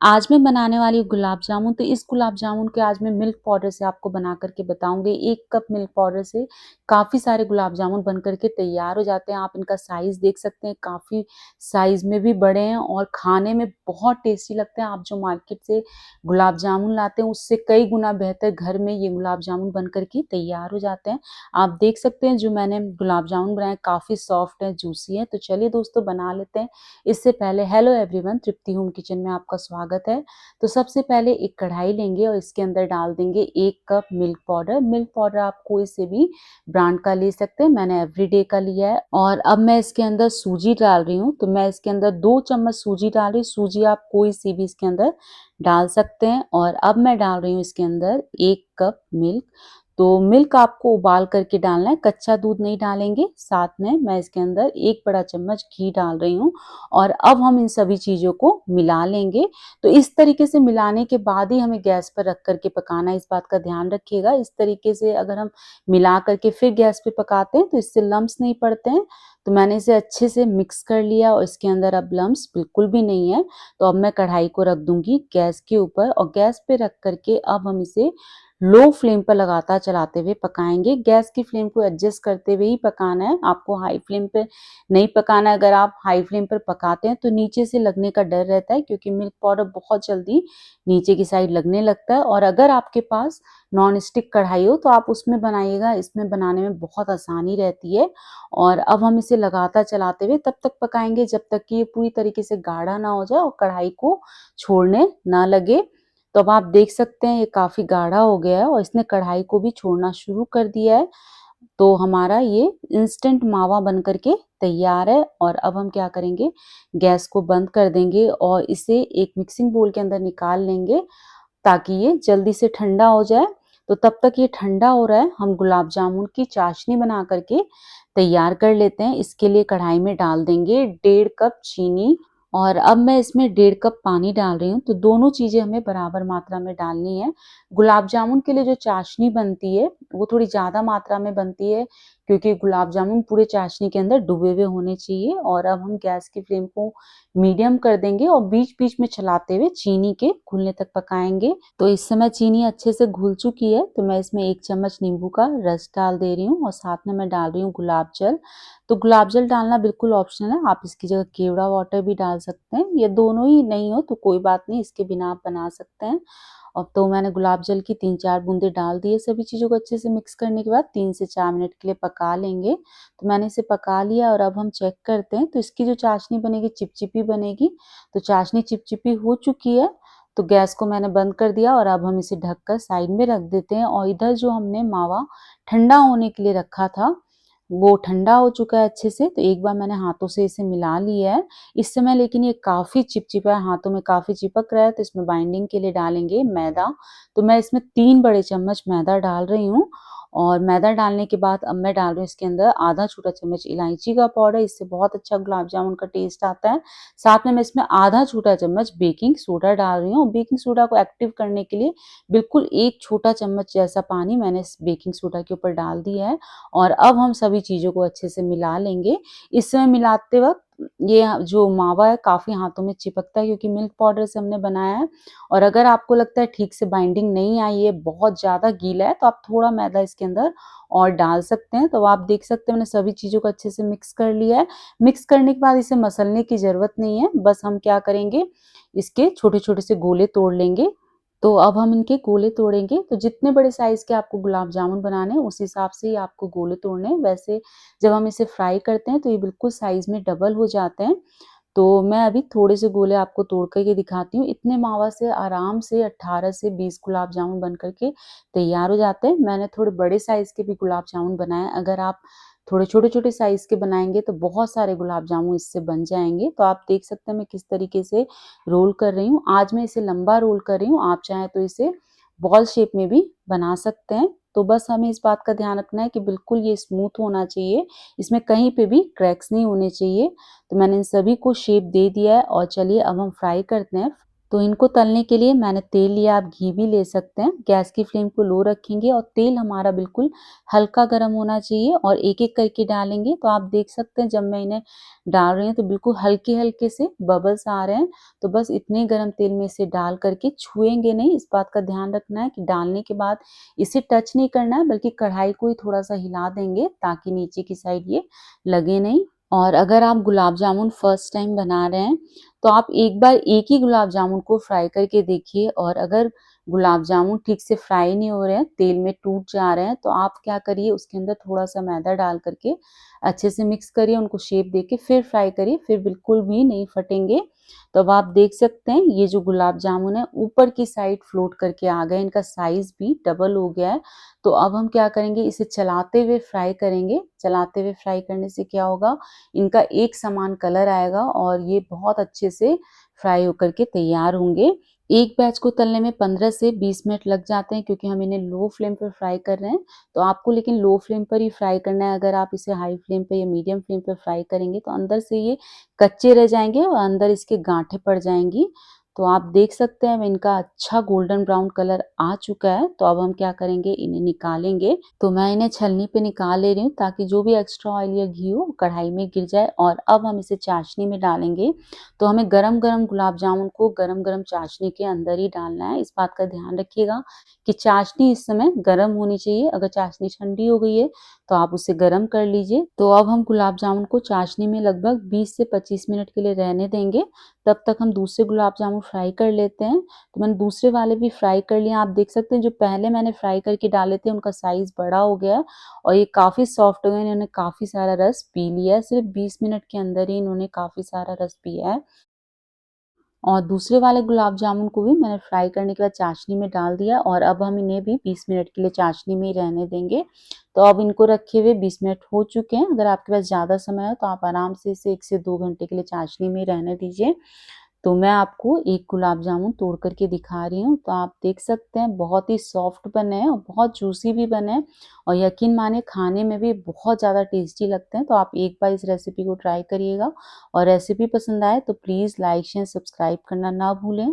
आज मैं बनाने वाली हूँ गुलाब जामुन, तो इस गुलाब जामुन के आज मैं मिल्क पाउडर से आपको बना कर के बताऊँगी। 1 कप मिल्क पाउडर से काफ़ी सारे गुलाब जामुन बन कर के तैयार हो जाते हैं। आप इनका साइज़ देख सकते हैं, काफ़ी साइज़ में भी बड़े हैं और खाने में बहुत टेस्टी लगते हैं। आप जो मार्केट से गुलाब जामुन लाते हैं, उससे कई गुना बेहतर घर में ये गुलाब जामुन बन कर के तैयार हो जाते हैं। आप देख सकते हैं जो मैंने गुलाब जामुन बनाए काफ़ी सॉफ्ट है, जूसी है। तो चलिए दोस्तों बना लेते हैं। इससे पहले हेलो एवरीवन, तृप्ति होम किचन में आपका स्वागत है। तो सबसे पहले एक कढ़ाई लेंगे और इसके अंदर डाल देंगे 1 cup milk powder. Milk powder आप कोई से भी ब्रांड का ले सकते हैं, मैंने एवरीडे का लिया है। और अब मैं इसके अंदर सूजी डाल रही हूँ, तो मैं इसके अंदर 2 चम्मच सूजी डाल रही हूँ। सूजी आप कोई सी भी इसके अंदर डाल सकते हैं। और अब मैं डाल रही हूँ इसके अंदर 1 कप मिल्क। तो मिल्क आपको उबाल करके डालना है, कच्चा दूध नहीं डालेंगे। साथ में मैं इसके अंदर 1 बड़ा चम्मच घी डाल रही हूँ और अब हम इन सभी चीज़ों को मिला लेंगे। तो इस तरीके से मिलाने के बाद ही हमें गैस पर रख कर के पकाना है, इस बात का ध्यान रखिएगा। इस तरीके से अगर हम मिला करके फिर गैस पे पकाते हैं तो इससे लम्प्स नहीं पड़ते हैं। तो मैंने इसे अच्छे से मिक्स कर लिया और इसके अंदर अब लम्प्स बिल्कुल भी नहीं है। तो अब मैं कढ़ाई को रख दूँगी गैस के ऊपर और गैस पे रख कर के अब हम इसे लो फ्लेम पर लगातार चलाते हुए पकाएँगे। गैस की फ्लेम को एडजस्ट करते हुए ही पकाना है, आपको हाई फ्लेम पे नहीं पकाना है। अगर आप हाई फ्लेम पर पकाते हैं तो नीचे से लगने का डर रहता है, क्योंकि मिल्क पाउडर बहुत जल्दी नीचे की साइड लगने लगता है। और अगर आपके पास नॉन स्टिक कढ़ाई हो तो आप उसमें बनाइएगा, इसमें बनाने में बहुत आसानी रहती है। और अब हम इसे लगातार चलाते हुए तब तक पकाएँगे जब तक कि ये पूरी तरीके से गाढ़ा ना हो जाए और कढ़ाई को छोड़ने ना लगे। तो अब आप देख सकते हैं ये काफ़ी गाढ़ा हो गया है और इसने कढ़ाई को भी छोड़ना शुरू कर दिया है। तो हमारा ये इंस्टेंट मावा बन कर के तैयार है। और अब हम क्या करेंगे, गैस को बंद कर देंगे और इसे एक मिक्सिंग बोल के अंदर निकाल लेंगे ताकि ये जल्दी से ठंडा हो जाए। तो तब तक ये ठंडा हो रहा है, हम गुलाब जामुन की चाशनी बना कर के तैयार कर लेते हैं। इसके लिए कढ़ाई में डाल देंगे 1.5 कप चीनी और अब मैं इसमें 1.5 कप पानी डाल रही हूँ। तो दोनों चीज़ें हमें बराबर मात्रा में डालनी है। गुलाब जामुन के लिए जो चाशनी बनती है, वो थोड़ी ज़्यादा मात्रा में बनती है, क्योंकि गुलाब जामुन पूरे चाशनी के अंदर डूबे हुए होने चाहिए। और अब हम गैस की फ्लेम को मीडियम कर देंगे और बीच-बीच में चलाते हुए चीनी के घुलने तक पकाएँगे। तो इस समय चीनी अच्छे से घुल चुकी है, तो मैं इसमें 1 चम्मच नींबू का रस डाल दे रही हूँ और साथ में मैं डाल रही हूँ गुलाब जल। तो गुलाब जल डालना बिल्कुल ऑप्शनल है, आप इसकी जगह केवड़ा वाटर भी डाल सकते हैं। ये दोनों ही नहीं हो तो कोई बात नहीं, इसके बिना आप बना सकते हैं। और तो मैंने गुलाब जल की 3-4 बूंदे डाल दिए। सभी चीज़ों को अच्छे से मिक्स करने के बाद 3 से 4 मिनट के लिए पका लेंगे। तो मैंने इसे पका लिया और अब हम चेक करते हैं, तो इसकी जो चाशनी बनेगी चिपचिपी बनेगी। तो चाशनी चिपचिपी हो चुकी है, तो गैस को मैंने बंद कर दिया और अब हम इसे ढककर साइड में रख देते हैं। और इधर जो हमने मावा ठंडा होने के लिए रखा था, वो ठंडा हो चुका है अच्छे से। तो एक बार मैंने हाथों से इसे मिला लिया है। इस समय लेकिन ये काफ़ी चिपचिपा है, हाथों में काफ़ी चिपक रहा है। तो इसमें बाइंडिंग के लिए डालेंगे मैदा। तो मैं इसमें 3 बड़े चम्मच मैदा डाल रही हूँ और मैदा डालने के बाद अब मैं डाल रही हूँ इसके अंदर आधा छोटा चम्मच इलायची का पाउडर, इससे बहुत अच्छा गुलाब जामुन का टेस्ट आता है। साथ में मैं इसमें आधा छोटा चम्मच बेकिंग सोडा डाल रही हूँ। बेकिंग सोडा को एक्टिव करने के लिए बिल्कुल 1 छोटा चम्मच जैसा पानी मैंने इस बेकिंग सोडा के ऊपर डाल दिया है। और अब हम सभी चीज़ों को अच्छे से मिला लेंगे। इस समय मिलाते वक़्त ये जो मावा है काफ़ी हाथों में चिपकता है, क्योंकि मिल्क पाउडर से हमने बनाया है। और अगर आपको लगता है ठीक से बाइंडिंग नहीं आई है, बहुत ज़्यादा गीला है, तो आप थोड़ा मैदा इसके अंदर और डाल सकते हैं। तो आप देख सकते हैं मैंने सभी चीज़ों को अच्छे से मिक्स कर लिया है। मिक्स करने के बाद इसे मसलने की ज़रूरत नहीं है, बस हम क्या करेंगे, इसके छोटे-छोटे से गोले तोड़ लेंगे। तो अब हम इनके गोले तोड़ेंगे। तो जितने बड़े साइज़ के आपको गुलाब जामुन बनाने हैं, उस हिसाब से ही आपको गोले तोड़ने हैं। वैसे जब हम इसे फ्राई करते हैं तो ये बिल्कुल साइज़ में डबल हो जाते हैं। तो मैं अभी थोड़े से गोले आपको तोड़ कर के दिखाती हूँ। इतने मावा से आराम से 18 से 20 गुलाब जामुन बन कर के तैयार हो जाते हैं। मैंने थोड़े बड़े साइज़ के भी गुलाब जामुन बनाए हैं। अगर आप थोड़े छोटे-छोटे साइज़ के बनाएँगे तो बहुत सारे गुलाब जामुन इससे बन जाएँगे। तो आप देख सकते हैं मैं किस तरीके से रोल कर रही हूँ। आज मैं इसे लंबा रोल कर रही हूँ, आप चाहें तो इसे बॉल शेप में भी बना सकते हैं। तो बस हमें इस बात का ध्यान रखना है कि बिल्कुल ये स्मूथ होना चाहिए, इसमें कहीं पे भी क्रैक्स नहीं होने चाहिए। तो मैंने इन सभी को शेप दे दिया है और चलिए अब हम फ्राई करते हैं। तो इनको तलने के लिए मैंने तेल लिया, आप घी भी ले सकते हैं। गैस की फ्लेम को लो रखेंगे और तेल हमारा बिल्कुल हल्का गरम होना चाहिए और एक-एक करके डालेंगे। तो आप देख सकते हैं जब मैं इन्हें डाल रही हूँ तो बिल्कुल हल्के-हल्के से बबल्स आ रहे हैं। तो बस इतने गरम तेल में इसे डाल कर के छुएँगे नहीं, इस बात का ध्यान रखना है कि डालने के बाद इसे टच नहीं करना है, बल्कि कढ़ाई को ही थोड़ा-सा हिला देंगे ताकि नीचे की साइड ये लगे नहीं। और अगर आप गुलाब जामुन फर्स्ट टाइम बना रहे हैं, तो आप एक बार एक ही गुलाब जामुन को फ्राई करके देखिए और अगर गुलाब जामुन ठीक से फ्राई नहीं हो रहे हैं, तेल में टूट जा रहे हैं, तो आप क्या करिए उसके अंदर थोड़ा-सा मैदा डाल कर के अच्छे से मिक्स करिए, उनको शेप देके फिर फ्राई करिए, फिर बिल्कुल भी नहीं फटेंगे। तो अब आप देख सकते हैं ये जो गुलाब जामुन है ऊपर की साइड फ्लोट करके आ गए, इनका साइज़ भी डबल हो गया है। तो अब हम क्या करेंगे इसे चलाते हुए फ्राई करेंगे। चलाते हुए फ्राई करने से क्या होगा, इनका एक समान कलर आएगा और ये बहुत अच्छे से फ्राई होकर के तैयार होंगे। एक बैच को तलने में 15 से 20 मिनट लग जाते हैं क्योंकि हम इन्हें लो फ्लेम पर फ्राई कर रहे हैं। तो आपको लेकिन लो फ्लेम पर ही फ्राई करना है, अगर आप इसे हाई फ्लेम पे या मीडियम फ्लेम पे फ्राई करेंगे तो अंदर से ये कच्चे रह जाएँगे और अंदर इसके गाँठें पड़ जाएँगी। तो आप देख सकते हैं अब इनका अच्छा गोल्डन ब्राउन कलर आ चुका है, तो अब हम क्या करेंगे इन्हें निकालेंगे। तो मैं इन्हें छलनी पे निकाल ले रही हूँ ताकि जो भी एक्स्ट्रा ऑयल या घी हो कढ़ाई में गिर जाए और अब हम इसे चाशनी में डालेंगे। तो हमें गरम-गरम गुलाब जामुन को गरम-गरम चाशनी के अंदर ही डालना है। इस बात का ध्यान रखिएगा कि चाशनी इस समय गरम होनी चाहिए, अगर चाशनी ठंडी हो गई है तो आप उसे गरम कर लीजिए। तो अब हम गुलाब जामुन को चाशनी में लगभग 20 से 25 मिनट के लिए रहने देंगे, तब तक हम दूसरे गुलाब जामुन फ्राई कर लेते हैं। तो मैंने दूसरे वाले भी फ्राई कर लिए हैं, आप देख सकते हैं जो पहले मैंने फ्राई करके डाले थे उनका साइज़ बड़ा हो गया है और ये काफ़ी सॉफ्ट हो गए हैं, इन्होंने काफ़ी सारा रस पी लिया है, सिर्फ़ 20 मिनट के अंदर ही इन्होंने काफ़ी सारा रस पिया है। और दूसरे वाले गुलाब जामुन को भी मैंने फ्राई करने के बाद चाशनी में डाल दिया और अब हम इन्हें भी 20 मिनट के लिए चाशनी में ही रहने देंगे। तो अब इनको रखे हुए 20 मिनट हो चुके हैं, अगर आपके पास ज़्यादा समय हो तो आप आराम से इसे 1 से 2 घंटे के लिए चाशनी में ही रहने दीजिए। तो मैं आपको एक गुलाब जामुन तोड़ कर के दिखा रही हूँ, तो आप देख सकते हैं बहुत ही सॉफ्ट बने हैं और बहुत जूसी भी बने हैं और यकीन मानिए खाने में भी बहुत ज़्यादा टेस्टी लगते हैं। तो आप एक बार इस रेसिपी को ट्राई करिएगा और रेसिपी पसंद आए तो प्लीज़ लाइक, शेयर, सब्सक्राइब करना ना भूलें।